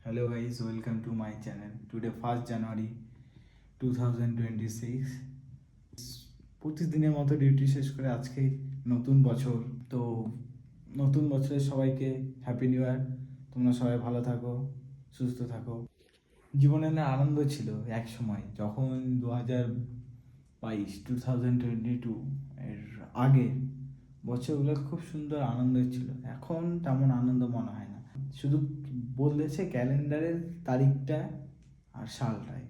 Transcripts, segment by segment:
Hello guys, welcome to my channel. Today 1st January 2026. প্রতিদিনের মতো duty শেষ করে আজকে নতুন বছর। তো নতুন বছরে সবাইকে হ্যাপি নিউ ইয়ার। তোমরা সবাই ভালো থাকো, সুস্থ থাকো। জীবনে না আনন্দ ছিল এক সময়, যখন 2022 এর আগে বছরগুলো খুব সুন্দর আনন্দ ছিল। এখন তেমন আনন্দ মনে হয় না, শুধু বদলেছে ক্যালেন্ডারের তারিখটা আর সালটায়,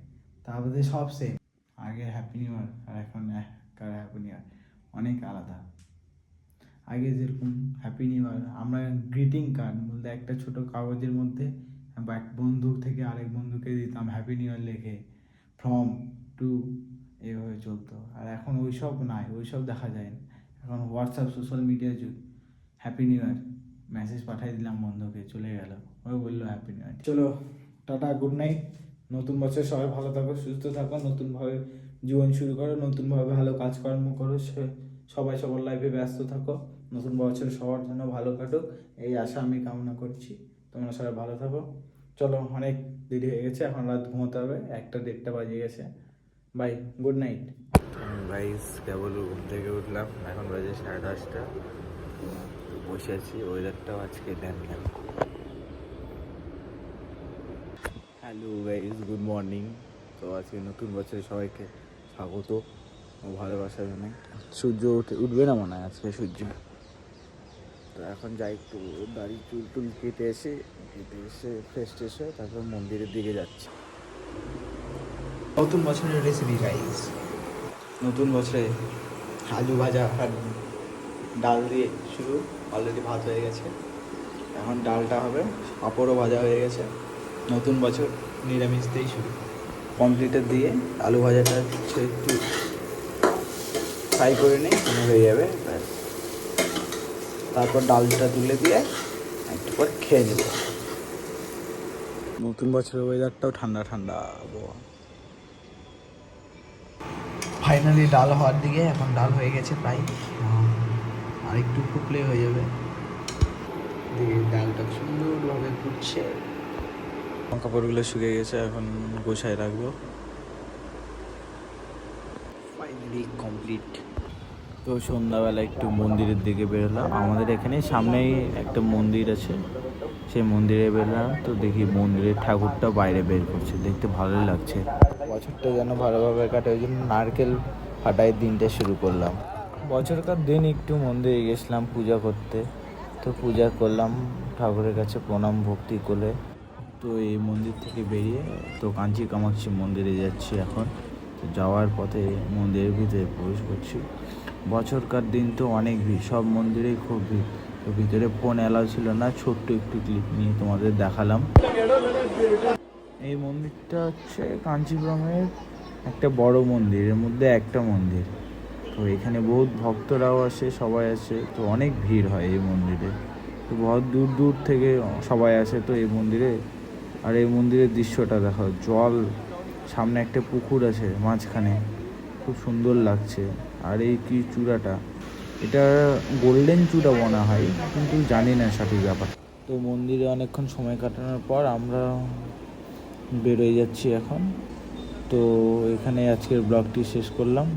তারপরে সব সেম। আগে হ্যাপি নিউ ইয়ার আর এখন হ্যাপি নিউ ইয়ার অনেক আলাদা। আগে যেরকম হ্যাপি নিউ ইয়ার আমরা গ্রিটিং কার্ড বলতে একটা ছোট কাগজের মধ্যে এক বন্ধু থেকে আরেক বন্ধুকে দিতাম হ্যাপি নিউ ইয়ার লেখে, ফ্রম টু, এভাবে চলতো। আর এখন ওইসব নাই, ওইসব দেখা যায় না। এখন হোয়াটসঅ্যাপ, সোশ্যাল মিডিয়ার যুগ। হ্যাপি নিউ ইয়ার মেসেজ পাঠিয়ে দিলাম বন্ধুকে, চলে গেল, ও বললো হ্যাপি নিউ ইয়ার। চলো টাটা, গুড নাইট। নতুন বছর সবাই ভালো থাকো, সুস্থ থাকো, নতুনভাবে জীবন শুরু করো, নতুনভাবে ভালো কাজকর্ম করো, সবাই সবার লাইফে ব্যস্ত থাকো। নতুন বছর সবার জন্য ভালো কাটুক, এই আশা আমি কামনা করছি। তোমরা সবাই ভালো থাকো। চলো, অনেক দেরি হয়ে গেছে, এখন রাত ঘুমোতে হবে, 1টা 1:30 বাজে গেছে। Bye, good night. গাইস কেবল ঘুম থেকে উঠলাম, এখন বাজে 10:30। বসে আছি, ওয়েদারটাও আজকে দেন। Hello guys, good morning. তো আজকে নতুন বছরে সবাইকে স্বাগত ও ভালোবাসা জানাই। সূর্য উঠবে না মনে হয় আজকে সূর্য। তো এখন যাই, একটু দাড়ি চুল কেটে এসে ফ্রেশ ট্রেশ হয়ে তারপর মন্দিরের দিকে যাচ্ছি। নতুন বছরের রেসিপি গাইস। নতুন বছরে আলু ভাজা আর ডাল দিয়ে শুরু। অলরেডি ভাত হয়ে গেছে, এখন ডালটা হবে। পাঁপড়ও ভাজা হয়ে গেছে। নতুন বছর নিরামিষ দিয়েই শুরু। কমপ্লিটের দিয়ে আলু ভাজাটা একটু ফ্রাই করে নিই, হয়ে যাবে। তারপর ডালটা তুলে দিয়ে একটু পর খেয়ে নেব। নতুন বছরের ওয়েদারটাও ঠান্ডা ঠান্ডা আবহাওয়া। ফাইনালি ডাল হওয়ার দিকে, এখন ডাল হয়ে গেছে প্রায়, আর একটু ফুটলে হয়ে যাবে। ডালটা সুন্দরভাবে ফুটছে। কাপড়গুলো শুকিয়ে গেছে, এখন গোছায় রাখবো। Finally complete. তো সন্ধ্যাবেলা একটু মন্দিরের দিকে বেরোলাম। আমাদের এখানে সামনেই একটা মন্দির আছে, সেই মন্দিরে বেরোলাম। তো দেখি মন্দিরের ঠাকুরটা বাইরে বের করছে, দেখতে ভালোই লাগছে। বছরটা যেন ভালোভাবে কাটে, ওই জন্য নারকেল ফাটাই দিনটা শুরু করলাম। বছরকার দিন একটু মন্দিরে গেছিলাম পূজা করতে, তো পূজা করলাম, ঠাকুরের কাছে প্রণাম ভক্তি করে। তো এই মন্দির থেকে বেরিয়ে তো কাঞ্চি কামাক্ষী মন্দিরে যাচ্ছি এখন। তো যাওয়ার পথে মন্দিরের ভিতরে প্রবেশ করছি। বছরকার দিন তো অনেক ভিড়, সব মন্দিরেই খুব ভিড়। তো ভিতরে ফোন অ্যালাউ ছিল না, ছোট্ট একটু ক্লিপ নিয়ে তোমাদের দেখালাম। এই মন্দিরটা হচ্ছে কাঞ্চিপুরমের একটা বড় মন্দির, এর মধ্যে একটা মন্দির। তো এখানে বহুত ভক্তরাও আসে, সবাই আসে। তো অনেক ভিড় হয় এই মন্দিরে, তো বহুত দূর দূর থেকে সবাই আসে তো এই মন্দিরে। আর এই মন্দিরের দৃশ্যটা দেখো, জল, সামনে একটা পুকুর আছে মাঝখানে, খুব সুন্দর লাগছে। আর এই কি চূড়াটা, এটা গোল্ডেন চূড়া মনে হয়, কিন্তু জানি না সঠিক ব্যাপার। তো মন্দিরে অনেকক্ষণ সময় কাটানোর পর আমরা বেরোয় যাচ্ছি এখন। তো এখানে আজকের ব্লগটি শেষ করলাম।